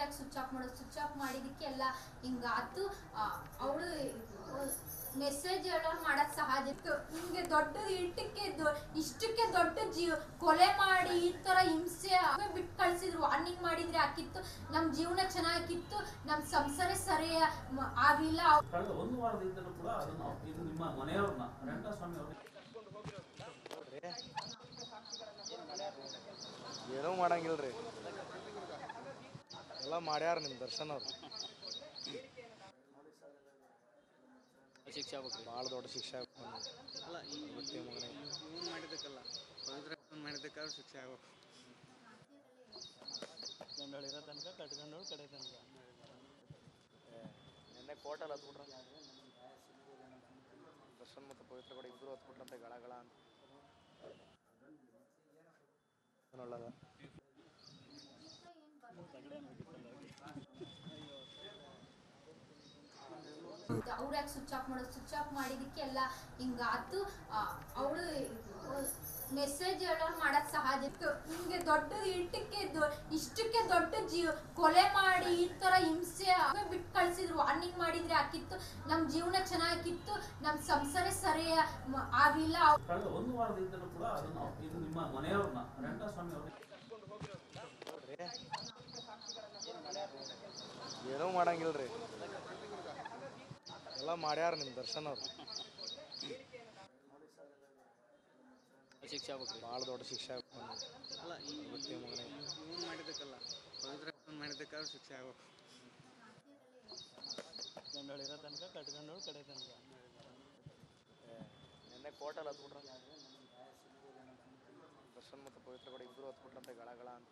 ಯಾಕೆ switch off ಮಾಡೋದು, switch off ಮಾಡಿದಕ್ಕೆ ಎಲ್ಲ ಹಿಂಗಾತು. ಅವಳು ಮೆಸೇಜ್ ಹೇಳೋರು ಮಾಡೋದು ಸಹಜ ಇತ್ತು. ಹಿಂಗೆ ದೊಡ್ಡದು ಇಷ್ಟಕ್ಕೆ ದೊಡ್ಡ ಕೊಲೆ ಮಾಡಿ ಈ ಥರ ಹಿಂಸೆ ಬಿಟ್ಟು ಕಳಿಸಿದ್ರು. ವಾರ್ನಿಂಗ್ ಮಾಡಿದ್ರೆ ಹಾಕಿತ್ತು, ನಮ್ಮ ಜೀವನ ಚೆನ್ನಾಗಿತ್ತು, ನಮ್ಮ ಸಂಸಾರ ಸರಿ ಆಗಲಿಲ್ಲ. ಕಳೆದ ಒಂದು ವಾರದಿಂದಲೂ ಕೂಡ ಅದನ್ನು ಇದು ನಿಮ್ಮ ಮನೆಯವ್ರನ್ನ ರಂಗಸ್ವಾಮಿ ಅವರು ಏನೂ ಮಾಡಂಗಿಲ್ರಿ, ಎಲ್ಲ ಮಾಡ್ಯಾರ ನಿಮ್ಮ ದರ್ಶನ್ ಅವ್ರು. ಶಿಕ್ಷೆ ಆಗ್ಬೇಕು, ಭಾಳ ದೊಡ್ಡ ಶಿಕ್ಷೆ ಆಗ್ಬೇಕು. ಅಲ್ಲ ಇವನು ಮಾಡಿದ್ದಕ್ಕಲ್ಲ, ಪವಿತ್ರ ಮಾಡಿದ್ದಕ್ಕಾದ್ರೂ ಶಿಕ್ಷೆ ಆಗ್ಬೇಕು. ಗಂಡಳಿರೋ ತನಕ ಕಟ್ಕೊಂಡೋಳು ಕಡೆ ತನಕ ನಿನ್ನೆ ಕೋರ್ಟಲ್ಲಿ ಹತ್ಬಿಟ್ರ ದರ್ಶನ್ ಮತ್ತು ಪವಿತ್ರ ಕೂಡ ಇಬ್ಬರು ಹತ್ಬಿಟ್ರಂತೆ ಗಳ ಅಂತ. ಒಳ್ಳೇದ ಅವ್ರು ಯಾಕೆ ಸ್ವಿಚ್ ಆಫ್ ಮಾಡೋದು, ಸ್ವಿಚ್ ಆಫ್ ಮಾಡಿದಕ್ಕೆ ಎಲ್ಲ ಹಿಂಗಾತು. ಅವಳು ಮೆಸೇಜ್ ಹೇಳೋರು ಮಾಡೋದು ಸಹಜ ಇತ್ತು. ಹಿಂಗೆ ದೊಡ್ಡದು ಇಷ್ಟಕ್ಕೆ ದೊಡ್ಡ ಕೊಲೆ ಮಾಡಿ ಈ ಥರ ಹಿಂಸೆ ಬಿಟ್ಟು ಕಳಿಸಿದ್ರು. ವಾರ್ನಿಂಗ್ ಮಾಡಿದ್ರೆ ಹಾಕಿತ್ತು, ನಮ್ಮ ಜೀವನ ಚೆನ್ನಾಗಿತ್ತು, ನಮ್ಮ ಸಂಸಾರ ಸರಿ ಆಗಲಿಲ್ಲ. ಕಳೆದ ಒಂದು ವಾರದಿಂದಲೂ ಕೂಡ ಅದನ್ನು ಇದು ನಿಮ್ಮ ಮನೆಯವ್ರನ್ನ ರಂಗಸ್ವಾಮಿ ಅವರು ಏನೂ ಮಾಡಂಗಿಲ್ರಿ, ಎಲ್ಲ ಮಾಡ್ಯಾರ ನಿಮ್ಮ ದರ್ಶನ್ ಅವ್ರು. ಶಿಕ್ಷೆ ಆಗ್ಬೇಕು, ಭಾಳ ದೊಡ್ಡ ಶಿಕ್ಷೆ ಆಗ್ಬೇಕು. ಅಲ್ಲ ಇವನು ಮಾಡಿದ್ದಕ್ಕಲ್ಲ, ಪವಿತ್ರ ಮಾಡಿದ್ದಕ್ಕಾದ್ರೂ ಶಿಕ್ಷೆ ಆಗ್ಬೇಕು. ಗಂಡಳಿರೋ ತನಕ ಕಟ್ಕೊಂಡೋಳು ಕಡೆ ತನಕ ನಿನ್ನೆ ಕೋರ್ಟಲ್ಲಿ ಹತ್ಬಿಟ್ರ ದರ್ಶನ್ ಮತ್ತು ಪವಿತ್ರ ಕೂಡ ಇಬ್ಬರು ಹತ್ಬಿಟ್ರಂತೆ ಗಳ ಅಂತ.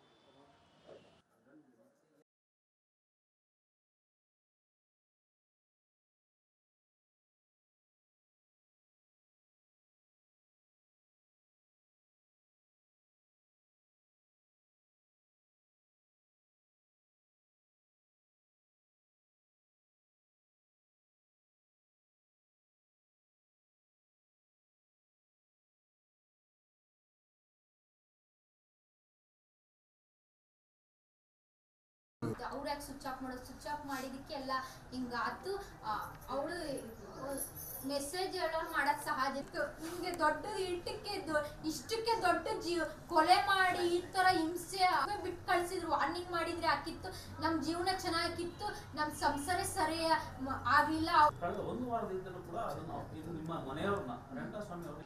ಅವ್ರು ಯಾಕೆ ಸ್ವಿಚ್ ಆಫ್ ಮಾಡೋದು, ಸ್ವಿಚ್ ಆಫ್ ಮಾಡಿದಕ್ಕೆ ಎಲ್ಲ ಹಿಂಗಾತು. ಅವಳು ಮೆಸೇಜ್ ಹೇಳೋರು ಮಾಡೋದು ಸಹಜ ಇತ್ತು. ಹಿಂಗೆ ದೊಡ್ಡದು ಇಷ್ಟಕ್ಕೆ ದೊಡ್ಡ ಕೊಲೆ ಮಾಡಿ ಈ ಥರ ಹಿಂಸೆ ಬಿಟ್ಟು ಕಳಿಸಿದ್ರು. ವಾರ್ನಿಂಗ್ ಮಾಡಿದ್ರೆ ಹಾಕಿತ್ತು, ನಮ್ಮ ಜೀವನ ಚೆನ್ನಾಗಿತ್ತು, ನಮ್ಮ ಸಂಸಾರ ಸರಿ ಆಗಲಿಲ್ಲ. ಕಳೆದ ಒಂದು ವಾರದಿಂದಲೂ ಕೂಡ ಅದನ್ನು ಇದು ನಿಮ್ಮ ಮನೆಯವ್ರನ್ನ ರಂಗಸ್ವಾಮಿ ಅವರು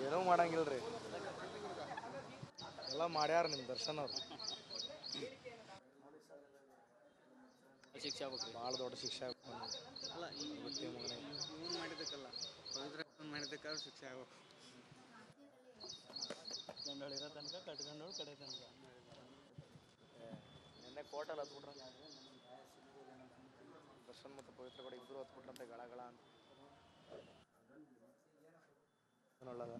ಏನೂ ಮಾಡಂಗಿಲ್ರಿ, ಎಲ್ಲ ಮಾಡ್ಯಾರ ನಿಮ್ಮ ದರ್ಶನ್ ಅವ್ರು. ಶಿಕ್ಷೆ ಆಗ್ಬೇಕು, ಭಾಳ ದೊಡ್ಡ ಶಿಕ್ಷೆ ಆಗ್ಬೇಕು. ಅಲ್ಲ ಇವನು ಮಾಡಿದ್ದಕ್ಕಲ್ಲ, ಪವಿತ್ರ ಮಾಡಿದ್ದಕ್ಕಾದ್ರೂ ಶಿಕ್ಷೆ ಆಗ್ಬೇಕು. ಗಂಡಳಿರೋ ತನಕ ಕಟ್ಕೊಂಡೋಳು ಕಡೆ ತನಕ ನಿನ್ನೆ ಕೋರ್ಟಲ್ಲಿ ಹತ್ಬಿಟ್ರ ದರ್ಶನ್ ಮತ್ತು ಪವಿತ್ರ ಕೂಡ ಇಬ್ಬರು ಹತ್ಬಿಟ್ರಂತೆ ಗಳ ಅಂತ. ಒಳ್ಳೇದ